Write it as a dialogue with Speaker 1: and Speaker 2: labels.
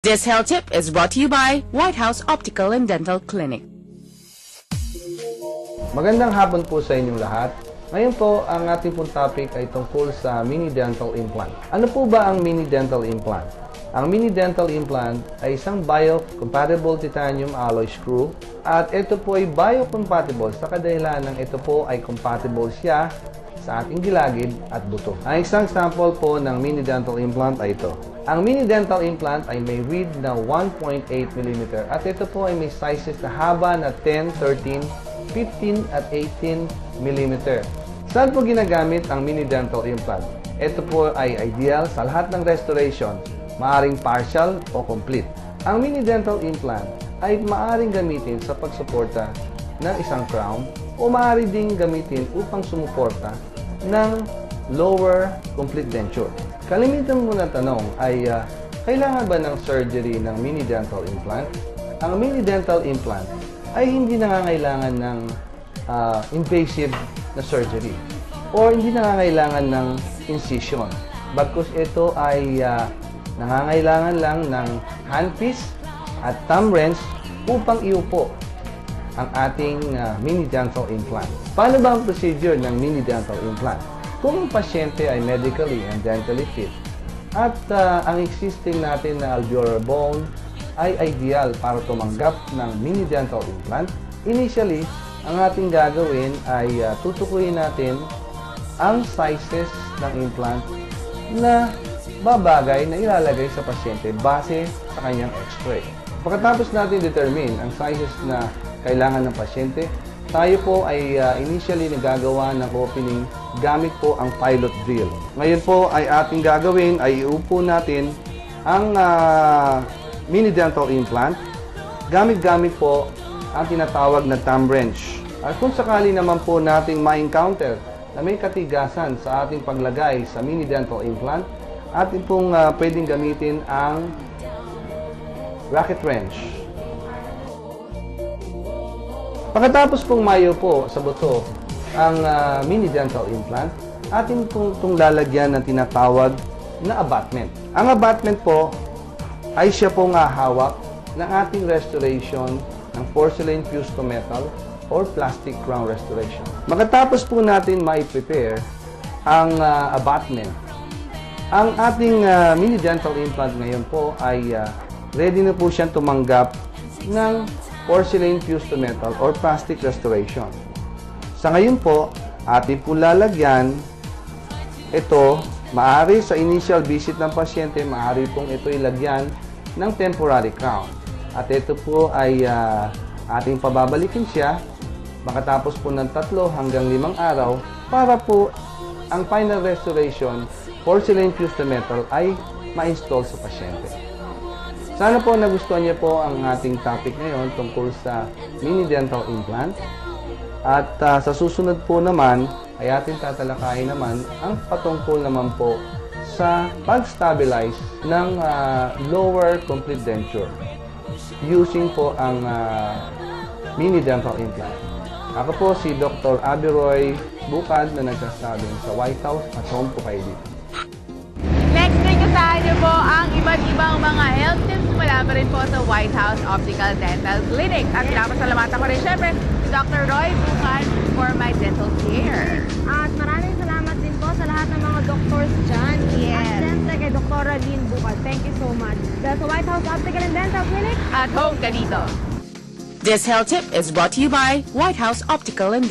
Speaker 1: This health tip is brought to you by White House Optical and Dental Clinic.
Speaker 2: Magandang hapon po sa inyong lahat. Ngayon po, ang ating pong topic ay tungkol sa mini dental implant. Ano po ba ang mini dental implant? Ang mini dental implant ay isang biocompatible titanium alloy screw at ito po ay biocompatible sa kadahilan ng ito po ay compatible siya sa ating gilagid at buto. Ang isang sample po ng mini dental implant ay ito. Ang mini dental implant ay may width na 1.8 mm at ito po ay may sizes na haba na 10, 13, 15 at 18 mm. Saan po ginagamit ang mini dental implant? Ito po ay ideal sa lahat ng restoration, maaring partial o complete. Ang mini dental implant ay maaring gamitin sa pagsuporta ng isang crown o maaari ding gamitin upang sumuporta ng lower complete denture. Kalimitan mo na tanong ay kailangan ba ng surgery ng mini dental implant? Ang mini dental implant ay hindi nangangailangan ng invasive na surgery or hindi nangangailangan ng incision. Bagkus ito ay nangangailangan lang ng handpiece at thumb wrench upang iupo ang ating mini dental implant. Paano ba ang procedure ng mini dental implant? Kung ang pasyente ay medically and dentally fit at ang existing natin na alveolar bone ay ideal para tumanggap ng mini dental implant, initially, ang ating gagawin ay tutukuyin natin ang sizes ng implant na babagay na ilalagay sa pasyente base sa kanyang x-ray. Pagkatapos natin determine ang sizes na kailangan ng pasyente, tayo po ay initially nagagawa ng opening gamit po ang pilot drill. Ngayon po ay ating gagawin ay iupo natin ang mini dental implant gamit po ang tinatawag na thumb wrench. At kung sakali naman po nating ma-encounter na may katigasan sa ating paglagay sa mini dental implant, atin pong pwedeng gamitin ang rocket wrench. Pagkatapos pong mayo po sa buto ang mini dental implant, atin pong itong lalagyan ng tinatawag na abutment. Ang abutment po ay siya pong hawak ng ating restoration ng porcelain fused to metal or plastic crown restoration. Magkatapos po natin mai-prepare ang abutment, ang ating mini dental implant ngayon po ay ready na po siyang tumanggap ng porcelain fused to metal or plastic restoration. Sa ngayon po, atin po lalagyan ito, maaari sa initial visit ng pasyente, maaari pong ito ilagyan ng temporary crown. At ito po ay ating pababalikin siya makatapos po ng 3 hanggang 5 araw para po ang final restoration, porcelain fused to metal, ay ma-install sa pasyente. Sana po nagustuhan niyo po ang ating topic ngayon tungkol sa mini dental implant. At sa susunod po naman ay ating tatalakayin naman ang patungkol naman po sa pag-stabilize ng lower complete denture using po ang mini dental implant. Ako po si Dr. Abiroy Bukad na nagsasabing sa White House at home po kayo dito.
Speaker 3: Next week kasama niyo po ang iba't ibang mga health tips mula pa rin po sa White House Optical Dental Clinic. At pinapasalamatan ko rin syempre si Dr. Roy Bukad for my dental care.
Speaker 4: At maraming salamat din po sa lahat ng mga doctors dyan.
Speaker 3: Yes.
Speaker 4: At siyempre kay Dr. Lynn Bukad. Thank you so much. Dahil sa White House Optical and Dental Clinic,
Speaker 3: At home ka dito.
Speaker 1: This health tip is brought to you by White House Optical and